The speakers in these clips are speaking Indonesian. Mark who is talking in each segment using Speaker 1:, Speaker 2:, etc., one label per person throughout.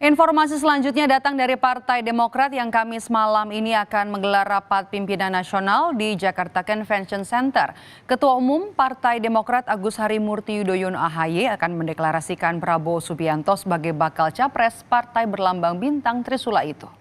Speaker 1: Informasi selanjutnya datang dari Partai Demokrat yang Kamis malam ini akan menggelar rapat pimpinan nasional di Jakarta Convention Center. Ketua Umum Partai Demokrat Agus Harimurti Yudhoyono (AHY) akan mendeklarasikan Prabowo Subianto sebagai bakal capres partai berlambang bintang Trisula itu.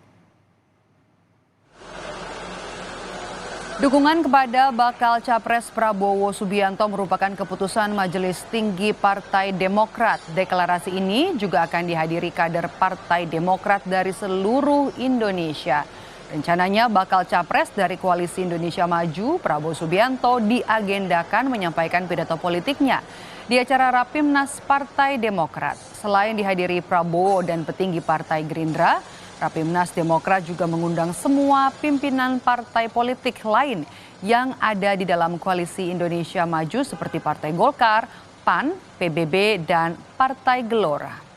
Speaker 1: Dukungan kepada bakal capres Prabowo Subianto merupakan keputusan Majelis Tinggi Partai Demokrat. Deklarasi ini juga akan dihadiri kader Partai Demokrat dari seluruh Indonesia. Rencananya bakal capres dari Koalisi Indonesia Maju, Prabowo Subianto, diagendakan menyampaikan pidato politiknya di acara Rapimnas Partai Demokrat. Selain dihadiri Prabowo dan petinggi Partai Gerindra, Rapimnas Demokrat juga mengundang semua pimpinan partai politik lain yang ada di dalam Koalisi Indonesia Maju seperti Partai Golkar, PAN, PBB, dan Partai Gelora.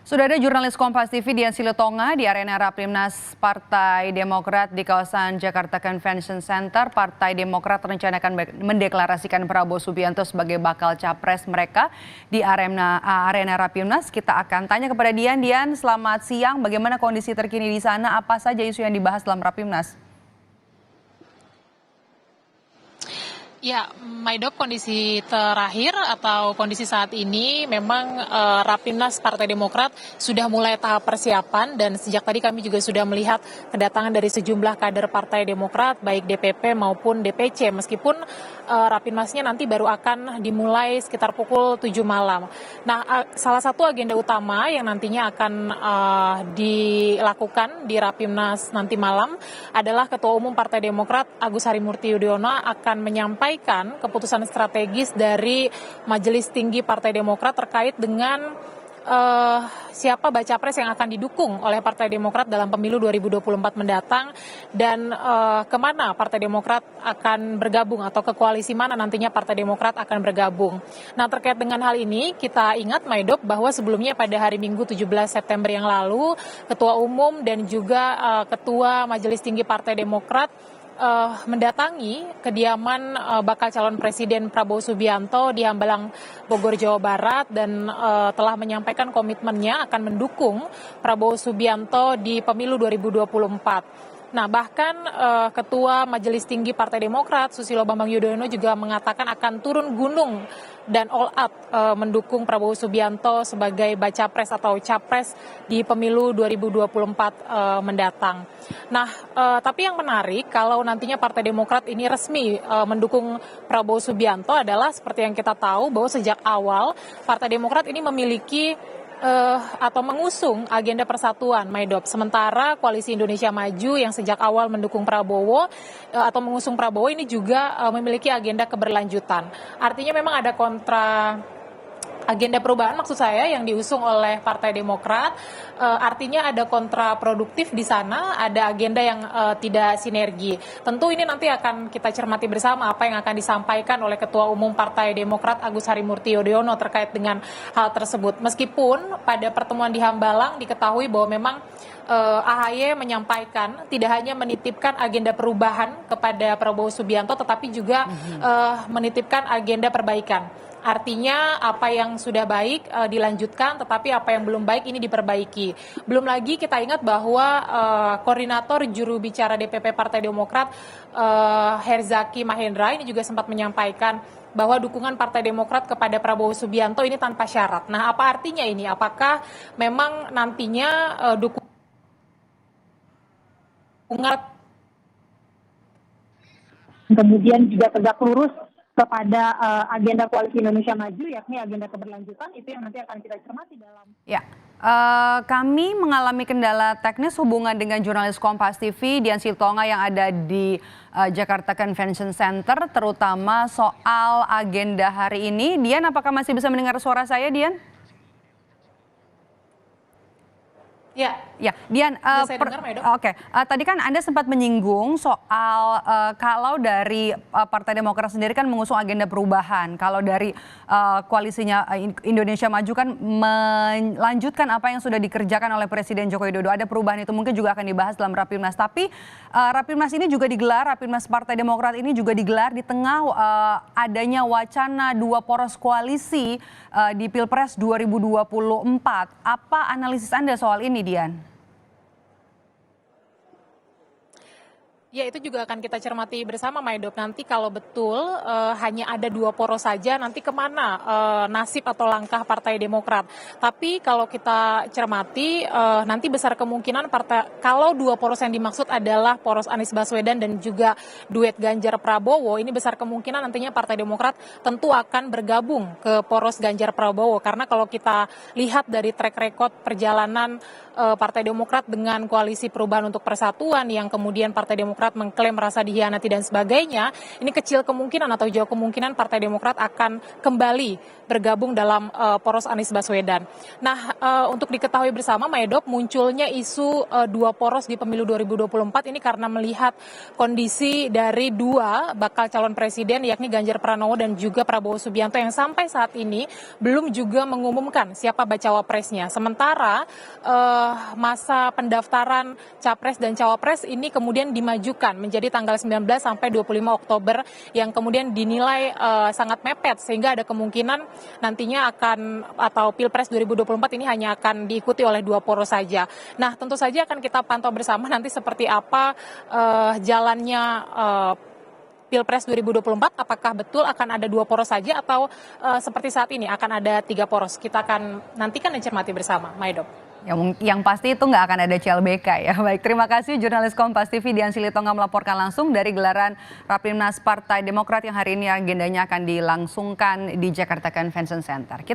Speaker 1: Sudah ada jurnalis Kompas TV Dian Silitonga di arena Rapimnas Partai Demokrat di kawasan Jakarta Convention Center. Partai Demokrat rencanakan mendeklarasikan Prabowo Subianto sebagai bakal capres mereka di arena Rapimnas. Kita akan tanya kepada Dian. Dian, selamat siang. Bagaimana kondisi terkini di sana? Apa saja isu yang dibahas dalam Rapimnas?
Speaker 2: Ya, Maidop, kondisi terakhir atau kondisi saat ini memang Rapimnas Partai Demokrat sudah mulai tahap persiapan dan sejak tadi kami juga sudah melihat kedatangan dari sejumlah kader Partai Demokrat baik DPP maupun DPC meskipun Rapimnasnya nanti baru akan dimulai sekitar pukul 7 malam. Nah, salah satu agenda utama yang nantinya akan dilakukan di Rapimnas nanti malam adalah Ketua Umum Partai Demokrat Agus Harimurti Yudhoyono akan menyampaikan keputusan strategis dari Majelis Tinggi Partai Demokrat terkait dengan siapa baca pres yang akan didukung oleh Partai Demokrat dalam pemilu 2024 mendatang dan kemana Partai Demokrat akan bergabung atau ke koalisi mana nantinya Partai Demokrat akan bergabung. Nah, terkait dengan hal ini kita ingat Maidop bahwa sebelumnya pada hari Minggu 17 September yang lalu Ketua Umum dan juga Ketua Majelis Tinggi Partai Demokrat mendatangi kediaman bakal calon presiden Prabowo Subianto di Hambalang, Bogor, Jawa Barat dan telah menyampaikan komitmennya akan mendukung Prabowo Subianto di pemilu 2024. Nah, bahkan Ketua Majelis Tinggi Partai Demokrat Susilo Bambang Yudhoyono juga mengatakan akan turun gunung dan all out mendukung Prabowo Subianto sebagai baca pres atau capres di pemilu 2024 mendatang. Nah, tapi yang menarik kalau nantinya Partai Demokrat ini resmi mendukung Prabowo Subianto adalah seperti yang kita tahu bahwa sejak awal Partai Demokrat ini memiliki atau mengusung agenda persatuan, Maidop. Sementara Koalisi Indonesia Maju yang sejak awal mendukung Prabowo atau mengusung Prabowo ini juga memiliki agenda keberlanjutan. Artinya memang ada agenda perubahan maksud saya yang diusung oleh Partai Demokrat, artinya ada kontraproduktif di sana, ada agenda yang tidak sinergi. Tentu ini nanti akan kita cermati bersama apa yang akan disampaikan oleh Ketua Umum Partai Demokrat Agus Harimurti Yudhoyono terkait dengan hal tersebut. Meskipun pada pertemuan di Hambalang diketahui bahwa memang AHY menyampaikan tidak hanya menitipkan agenda perubahan kepada Prabowo Subianto tetapi juga menitipkan agenda perbaikan. Artinya apa yang sudah baik dilanjutkan, tetapi apa yang belum baik ini diperbaiki. Belum lagi kita ingat bahwa koordinator juru bicara DPP Partai Demokrat Herzaki Mahendra ini juga sempat menyampaikan bahwa dukungan Partai Demokrat kepada Prabowo Subianto ini tanpa syarat. Nah, apa artinya ini? Apakah memang nantinya dukungan
Speaker 3: kemudian juga tegak lurus kepada agenda Koalisi Indonesia Maju, yakni agenda keberlanjutan, itu yang nanti akan kita cermati dalam.
Speaker 1: Ya, kami mengalami kendala teknis hubungan dengan jurnalis Kompas TV Dian Silitonga yang ada di Jakarta Convention Center, terutama soal agenda hari ini. Dian, apakah masih bisa mendengar suara saya, Dian?
Speaker 2: Ya,
Speaker 1: Ya, Dian,
Speaker 2: bisa saya dengar, Mbak Edo?
Speaker 1: oke. Tadi kan Anda sempat menyinggung soal kalau dari Partai Demokrat sendiri kan mengusung agenda perubahan. Kalau dari koalisinya Indonesia Maju kan melanjutkan apa yang sudah dikerjakan oleh Presiden Joko Widodo. Ada perubahan itu mungkin juga akan dibahas dalam Rapimnas. Tapi Rapimnas ini juga digelar, Rapimnas Partai Demokrat ini juga digelar di tengah adanya wacana dua poros koalisi di Pilpres 2024. Apa analisis Anda soal ini, Dian?
Speaker 2: Ya, itu juga akan kita cermati bersama, Maidop. Nanti kalau betul hanya ada dua poros saja, nanti kemana nasib atau langkah Partai Demokrat. Tapi kalau kita cermati, nanti besar kemungkinan kalau dua poros yang dimaksud adalah poros Anies Baswedan dan juga duet Ganjar Prabowo, ini besar kemungkinan nantinya Partai Demokrat tentu akan bergabung ke poros Ganjar Prabowo. Karena kalau kita lihat dari track record perjalanan Partai Demokrat dengan Koalisi Perubahan untuk Persatuan yang kemudian Partai Demokrat mengklaim merasa dihianati dan sebagainya, ini kecil kemungkinan atau jauh kemungkinan Partai Demokrat akan kembali bergabung dalam poros Anies Baswedan. Nah, untuk diketahui bersama, Maedop, munculnya isu dua poros di pemilu 2024 ini karena melihat kondisi dari dua bakal calon presiden yakni Ganjar Pranowo dan juga Prabowo Subianto yang sampai saat ini belum juga mengumumkan siapa bacawa presnya. Sementara masa pendaftaran capres dan cawapres ini kemudian dimajukan menjadi tanggal 19 sampai 25 Oktober yang kemudian dinilai sangat mepet sehingga ada kemungkinan nantinya atau Pilpres 2024 ini hanya akan diikuti oleh dua poros saja. Nah, tentu saja akan kita pantau bersama nanti seperti apa jalannya Pilpres 2024, apakah betul akan ada dua poros saja atau seperti saat ini akan ada tiga poros. Kita akan nantikan dan cermati bersama, Maidop.
Speaker 1: Yang pasti itu nggak akan ada CLBK ya. Baik, terima kasih jurnalis Kompas TV Dian Silitonga melaporkan langsung dari gelaran Rapimnas Partai Demokrat yang hari ini agendanya akan dilangsungkan di Jakarta Convention Center.